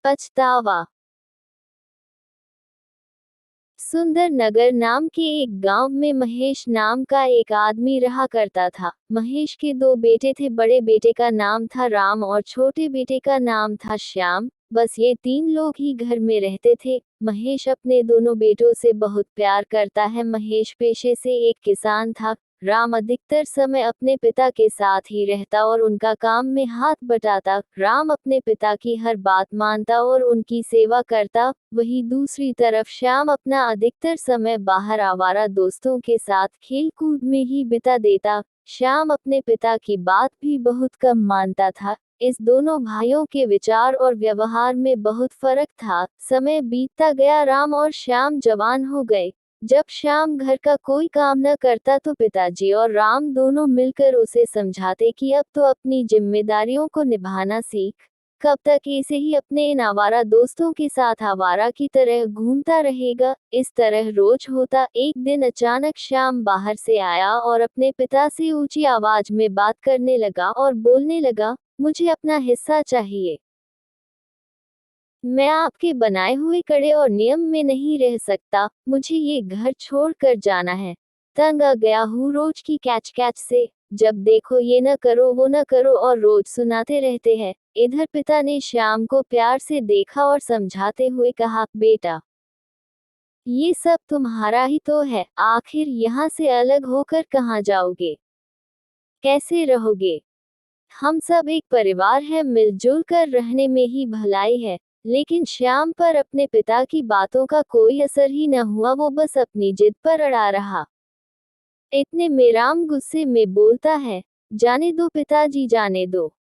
पछतावा। सुंदर नगर नाम के एक गांव में महेश नाम का एक आदमी रहा करता था। महेश के दो बेटे थे। बड़े बेटे का नाम था राम और छोटे बेटे का नाम था श्याम। बस ये तीन लोग ही घर में रहते थे। महेश अपने दोनों बेटों से बहुत प्यार करता है। महेश पेशे से एक किसान था। राम अधिकतर समय अपने पिता के साथ ही रहता और उनका काम में हाथ बटाता। राम अपने पिता की हर बात मानता और उनकी सेवा करता। वहीं दूसरी तरफ श्याम अपना अधिकतर समय बाहर आवारा दोस्तों के साथ खेल कूद में ही बिता देता। श्याम अपने पिता की बात भी बहुत कम मानता था। इस दोनों भाइयों के विचार और व्यवहार में बहुत फर्क था। समय बीतता गया। राम और श्याम जवान हो गए। जब श्याम घर का कोई काम न करता तो पिताजी और राम दोनों मिलकर उसे समझाते कि अब तो अपनी जिम्मेदारियों को निभाना सीख। कब तक ऐसे ही अपने इन आवारा दोस्तों के साथ आवारा की तरह घूमता रहेगा। इस तरह रोज होता। एक दिन अचानक श्याम बाहर से आया और अपने पिता से ऊंची आवाज में बात करने लगा और बोलने लगा, मुझे अपना हिस्सा चाहिए। मैं आपके बनाए हुए कड़े और नियम में नहीं रह सकता। मुझे ये घर छोड़ कर जाना है। तंग आ गया हूँ रोज की कैच कैच से। जब देखो ये न करो वो न करो और रोज सुनाते रहते हैं। इधर पिता ने श्याम को प्यार से देखा और समझाते हुए कहा, बेटा, ये सब तुम्हारा ही तो है। आखिर यहाँ से अलग होकर कहाँ जाओगे? कैसे रहोगे? हम सब एक परिवार है। मिलजुल कर रहने में ही भलाई है। लेकिन श्याम पर अपने पिता की बातों का कोई असर ही न हुआ। वो बस अपनी जिद पर अड़ा रहा। इतने में राम गुस्से में बोलता है, जाने दो पिताजी, जाने दो।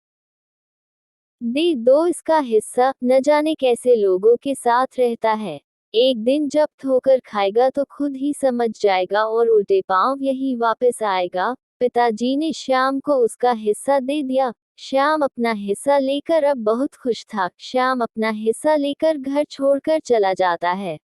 दे दो इसका हिस्सा। न जाने कैसे लोगों के साथ रहता है। एक दिन जब ठोकर खाएगा तो खुद ही समझ जाएगा और उल्टे पांव यही वापस आएगा। पिताजी ने श्याम को उसका हिस्सा दे दिया। श्याम अपना हिस्सा लेकर अब बहुत खुश था। श्याम अपना हिस्सा लेकर घर छोड़कर चला जाता है।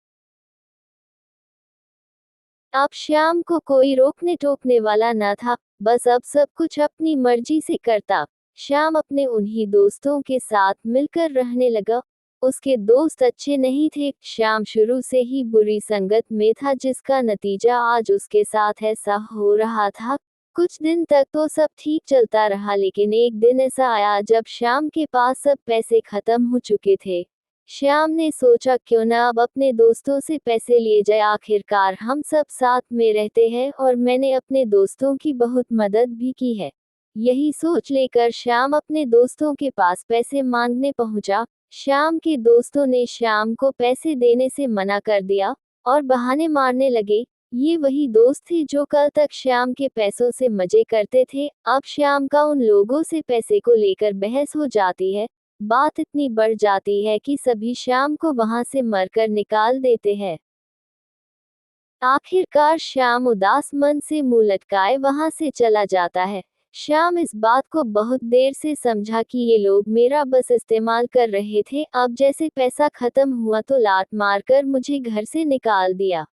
अब श्याम को कोई रोकने टोकने वाला न था। बस अब सब कुछ अपनी मर्जी से करता। श्याम अपने उन्हीं दोस्तों के साथ मिलकर रहने लगा। उसके दोस्त अच्छे नहीं थे। श्याम शुरू से ही बुरी संगत में था, जिसका नतीजा आज उसके साथ ऐसा हो रहा था। कुछ दिन तक तो सब ठीक चलता रहा, लेकिन एक दिन ऐसा आया जब श्याम के पास सब पैसे खत्म हो चुके थे। श्याम ने सोचा, क्यों ना अब अपने दोस्तों से पैसे लिए जाए। आखिरकार हम सब साथ में रहते हैं और मैंने अपने दोस्तों की बहुत मदद भी की है। यही सोच लेकर श्याम अपने दोस्तों के पास पैसे मांगने पहुंचा। श्याम के दोस्तों ने श्याम को पैसे देने से मना कर दिया और बहाने मारने लगे। ये वही दोस्त थे जो कल तक श्याम के पैसों से मजे करते थे। अब श्याम का उन लोगों से पैसे को लेकर बहस हो जाती है। बात इतनी बढ़ जाती है कि सभी श्याम को वहां से मरकर निकाल देते हैं। आखिरकार श्याम उदास मन से मुंह लटकाए वहां से चला जाता है। श्याम इस बात को बहुत देर से समझा कि ये लोग मेरा बस इस्तेमाल कर रहे थे। अब जैसे पैसा खत्म हुआ तो लात मारकर मुझे घर से निकाल दिया।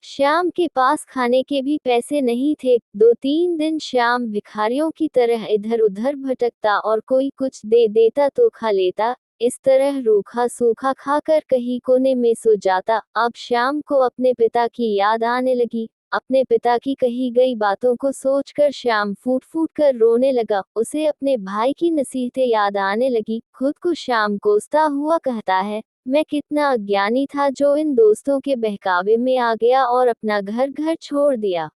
श्याम के पास खाने के भी पैसे नहीं थे। 2-3 दिन श्याम भिखारियों की तरह इधर उधर भटकता और कोई कुछ दे देता तो खा लेता। इस तरह रूखा सूखा खाकर कहीं कोने में सो जाता। अब श्याम को अपने पिता की याद आने लगी। अपने पिता की कही गई बातों को सोचकर श्याम फूट फूट कर रोने लगा। उसे अपने भाई की नसीहतें याद आने लगी। खुद को श्याम कोसता हुआ कहता है, मैं कितना अज्ञानी था जो इन दोस्तों के बहकावे में आ गया और अपना घर घर छोड़ दिया।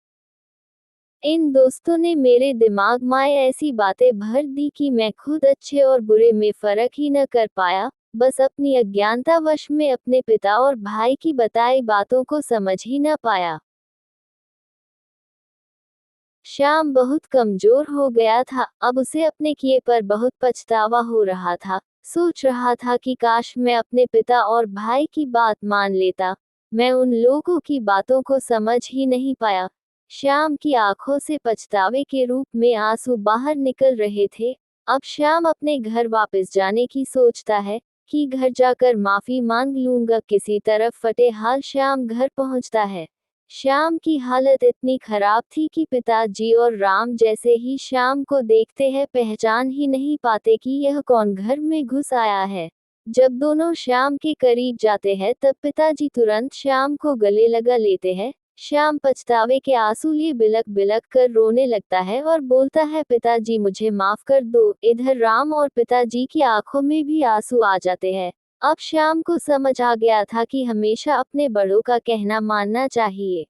इन दोस्तों ने मेरे दिमाग में ऐसी बातें भर दी कि मैं खुद अच्छे और बुरे में फर्क ही न कर पाया। बस अपनी अज्ञानतावश में अपने पिता और भाई की बताई बातों को समझ ही न पाया। श्याम बहुत कमजोर हो गया था। अब उसे अपने किए पर बहुत पछतावा हो रहा था। सोच रहा था कि काश मैं अपने पिता और भाई की बात मान लेता। मैं उन लोगों की बातों को समझ ही नहीं पाया। श्याम की आंखों से पछतावे के रूप में आंसू बाहर निकल रहे थे। अब श्याम अपने घर वापस जाने की सोचता है कि घर जाकर माफी मांग लूंगा। किसी तरफ फटे हाल श्याम घर पहुंचता है। श्याम की हालत इतनी खराब थी कि पिताजी और राम जैसे ही श्याम को देखते हैं पहचान ही नहीं पाते कि यह कौन घर में घुस आया है। जब दोनों श्याम के करीब जाते हैं तब पिताजी तुरंत श्याम को गले लगा लेते हैं। श्याम पछतावे के आंसू लिए बिलक बिलक कर रोने लगता है और बोलता है, पिताजी मुझे माफ कर दो। इधर राम और पिताजी की आंखों में भी आंसू आ जाते हैं। अब श्याम को समझ आ गया था कि हमेशा अपने बड़ों का कहना मानना चाहिए।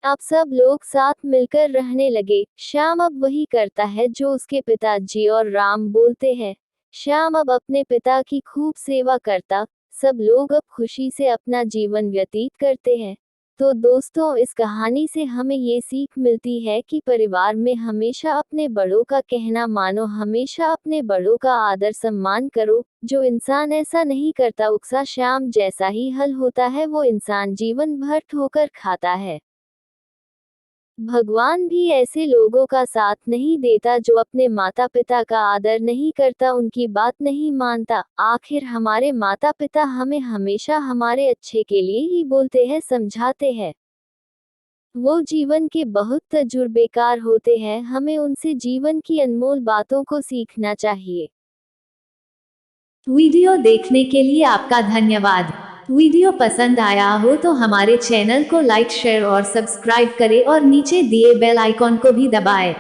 अब सब लोग साथ मिलकर रहने लगे। श्याम अब वही करता है जो उसके पिताजी और राम बोलते हैं। श्याम अब अपने पिता की खूब सेवा करता। सब लोग अब खुशी से अपना जीवन व्यतीत करते हैं। तो दोस्तों, इस कहानी से हमें ये सीख मिलती है कि परिवार में हमेशा अपने बड़ों का कहना मानो, हमेशा अपने बड़ों का आदर सम्मान करो। जो इंसान ऐसा नहीं करता उकसा श्याम जैसा ही हल होता है, वो इंसान जीवन भर ठोकर खाता है। भगवान भी ऐसे लोगों का साथ नहीं देता जो अपने माता पिता का आदर नहीं करता, उनकी बात नहीं मानता। आखिर हमारे माता पिता हमें हमेशा हमारे अच्छे के लिए ही बोलते हैं, समझाते हैं। वो जीवन के बहुत तजुर्बेकार होते हैं, हमें उनसे जीवन की अनमोल बातों को सीखना चाहिए। वीडियो देखने के लिए आपका धन्यवाद। वीडियो पसंद आया हो तो हमारे चैनल को लाइक, शेयर और सब्सक्राइब करें और नीचे दिए बेल आइकॉन को भी दबाएं।